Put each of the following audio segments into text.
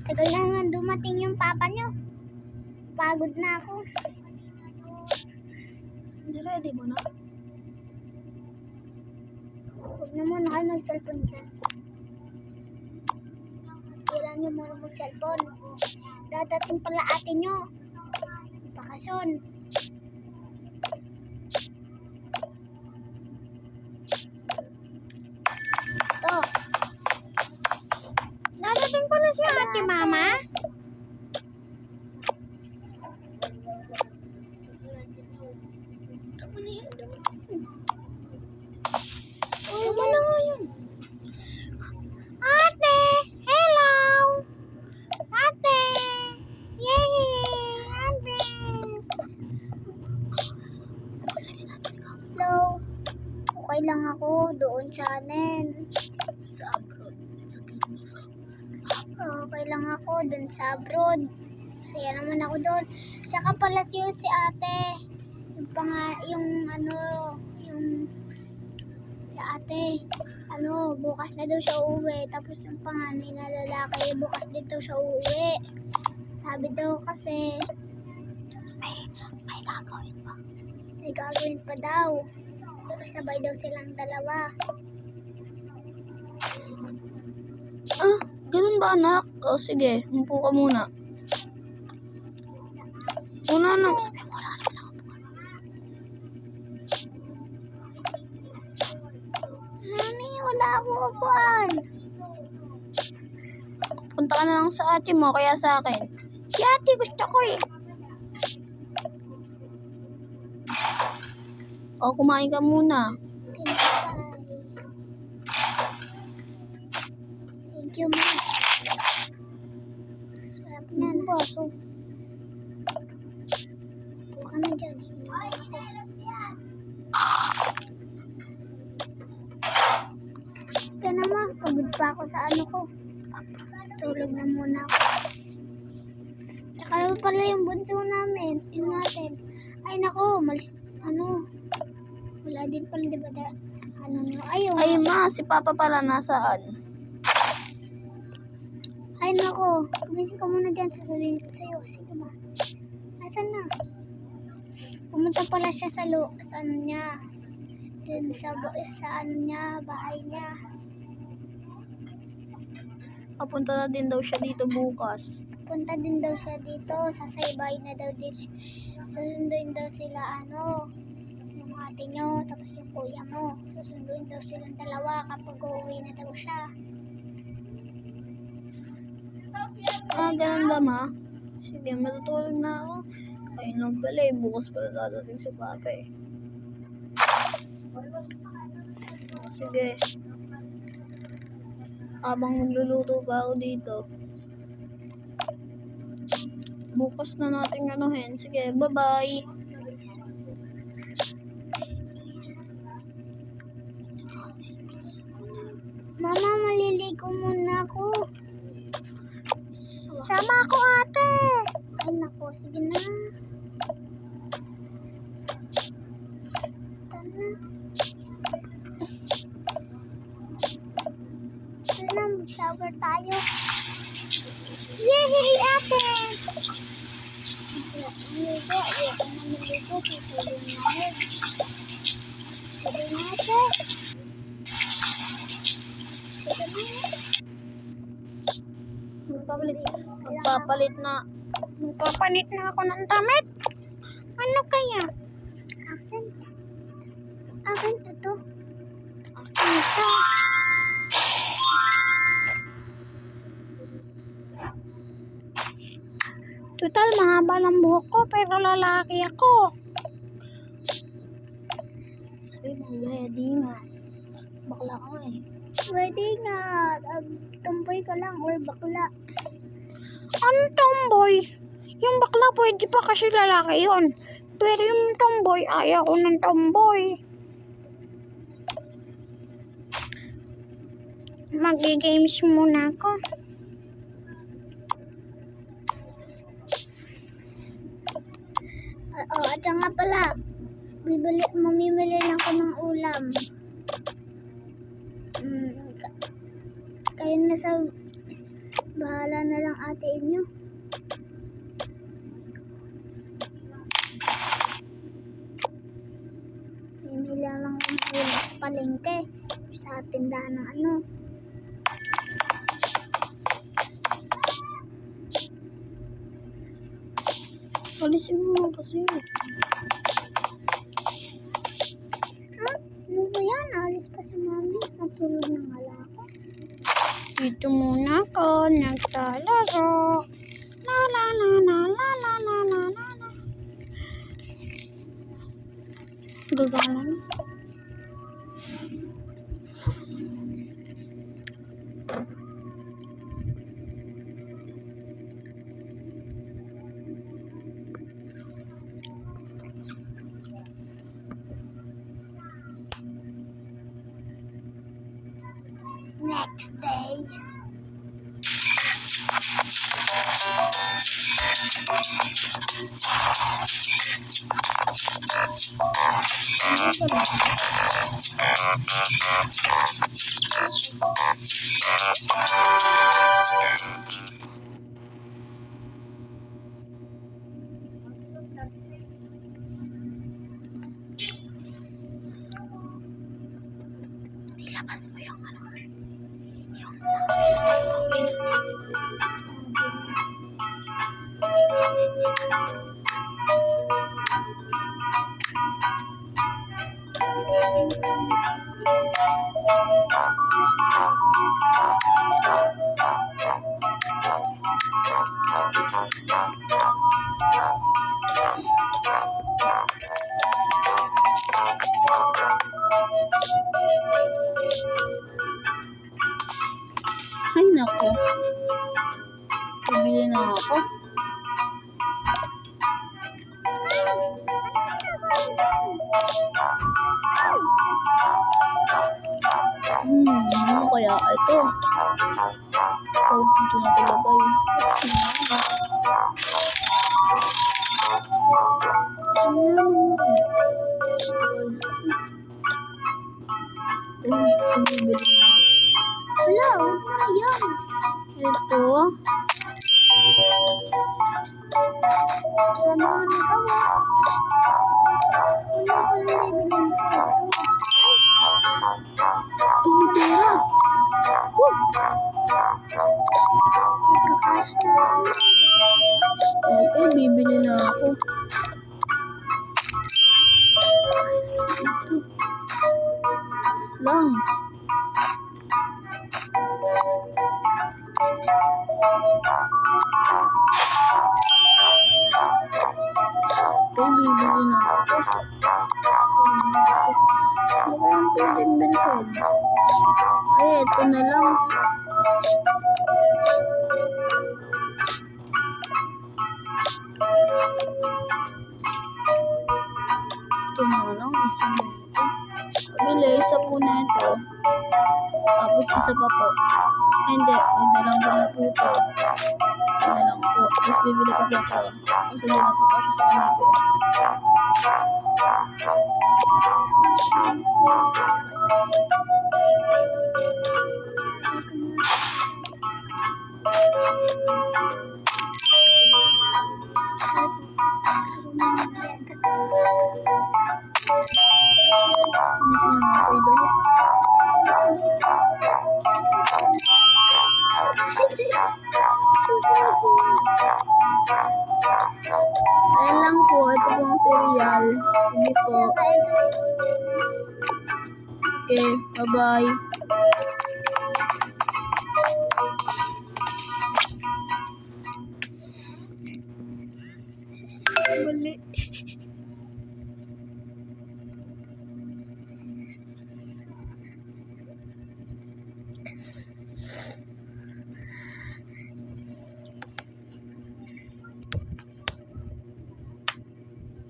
Tagal na naman dumating yung papa nyo. Pagod na ako. Ready mo na? Huwag na muna kayo mag-cellphone dyan. Kailan nyo muna mag-cellphone. Dadating pala ate nyo. Bakasyon. Ito. Dadating pala si ate, mama. Tama na nga yun. Ate! Hello! Ate! Yay! Ate! Hello? Okay lang ako doon sa anin. Sa abroad. Okay lang ako doon sa abroad. Saya naman ako doon. Tsaka pala si ate. Si ate, bukas na daw siya uuwi. Tapos yung panganay na lalaki, bukas din daw siya uuwi. Sabi daw kasi, may gagawin pa. May gagawin pa daw. Sabay daw silang dalawa. Ah, ganun ba anak? O sige, umupo ka muna. Una na, sabi mo, wala naman ako. Mami, wala akong upuan. Punta ka na lang sa ate mo, kaya sa akin. Si ate gusto ko eh. O, kumain ka muna. Thank you, ma. Sarap na. Baso. Buka na dyan. Ika naman, pagod pa ako sa ano ko. Tutulog na muna ako. Tsaka pala yung bunso namin. Yun natin. Ay nako, wala din pala, diba? Ayun. Ay ma, si Papa pala nasaan? Ay nako, kumising ka muna dyan, sasabihin ko sa'yo. Sige ma. Nasaan na? Pumunta pala siya sa ano niya. Dun sa ano niya, bahay niya. Papunta na din daw siya dito bukas. Punta din daw siya dito, sasaybay na daw dito. Susunduin daw sila yung ate nyo, tapos yung kuya mo. Susunduin daw silang dalawa kapag uuwi na daw siya. Ah, ganun ba ma? Sige, matutulog na ako. Ayun lang pala eh, bukas pala dadating si Papa eh. Sige. Habang magluluto pa ako dito. Bukas na natin anuhin. Sige, bye-bye. Mama, maliligo muna ako. Sama ako, ate. Ay nako, sige na. Tara na, mag-shower tayo. Yay, ate! Maligo, ayoko na maligo. Tutulog na yun. Sige na, ate. Sige na. Magpapalit na ako ng damit. Ano kaya? Akin. Akin ito. Ito. Total, mahaba ng buhok ko, pero lalaki ako. Sabi mo, wedding nga. Bakla ko eh. Pwede nga. Tumboy ka lang or bakla. Ano tomboy? Yung bakla pwede pa kasi lalaki yun. Pero yung tomboy, ayaw ko ng tomboy. Mag-games muna ako. At nga pala, mamimili lang ako ng ulam. Kayo na sa Bahala na lang ate inyo. Hinila lang ang ulo sa palengke. Sa tindahan ng ano. Alisin mo kasi. Ano ba yan? Alis pa si mami. Natulog na nga lang ako. Dito muna ako nagtalaro. La la la la la la la la la la. Gagana na. Next day. Ilabas mo yung ano. Yung ay nako. Bibili na ako. Ano kaya ito? Oh, ito na talaga yun. Bibili na. Wala, huwag mo na yan. Ito. Tara naman ikaw ah. Wala pa lang bibilin ko ito. Ay, may pera. Magkakash na lang. Okay, bibili na ako. Ito. Lang. Okay, bibili na ako. Ano ba yung pwedeng bilhin? Ay, ito na lang. Ito na lang, isa na ito. Bili, isa po na ito. Tapos isa pa po. Ay, hindi, magdalang ko na po ito. Ito na lang po. Tapos bibili ko po ito. Kasi hindi na po kasi sa kanila ko. Hindi na ako ito. Ayan lang po. Ito po ang cereal. Hindi po. Okay, bye-bye. Mali.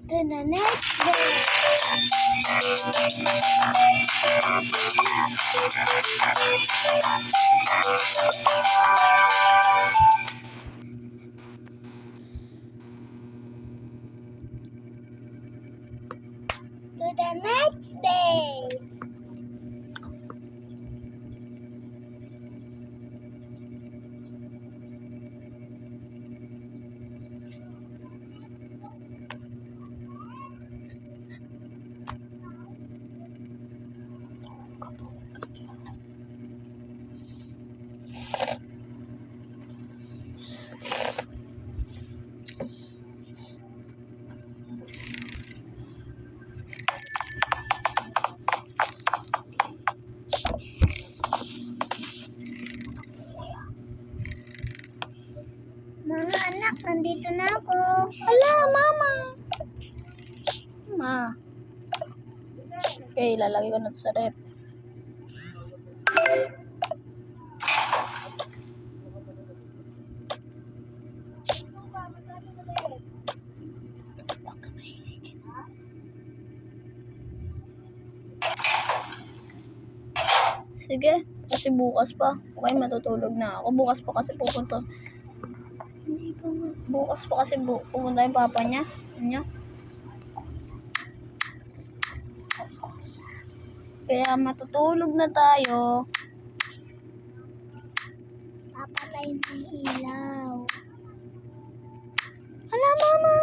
To the next day. To the next day. Anak, nandito na ako. Hala, mama. Ma. Okay, lalagay ko na ito sa ref. Sige, kasi bukas pa. Okay, matutulog na ako. Bukas pa kasi pupunta. Bukas pa kasi pupunta yung papa niya. Sa inyo. Kaya matutulog na tayo. Papatay na yung ilaw. Hala, mama.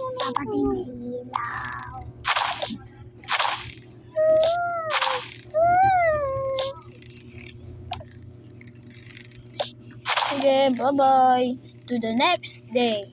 Tulog. Papatay na yung ilaw. Sige, bye-bye. To the next day.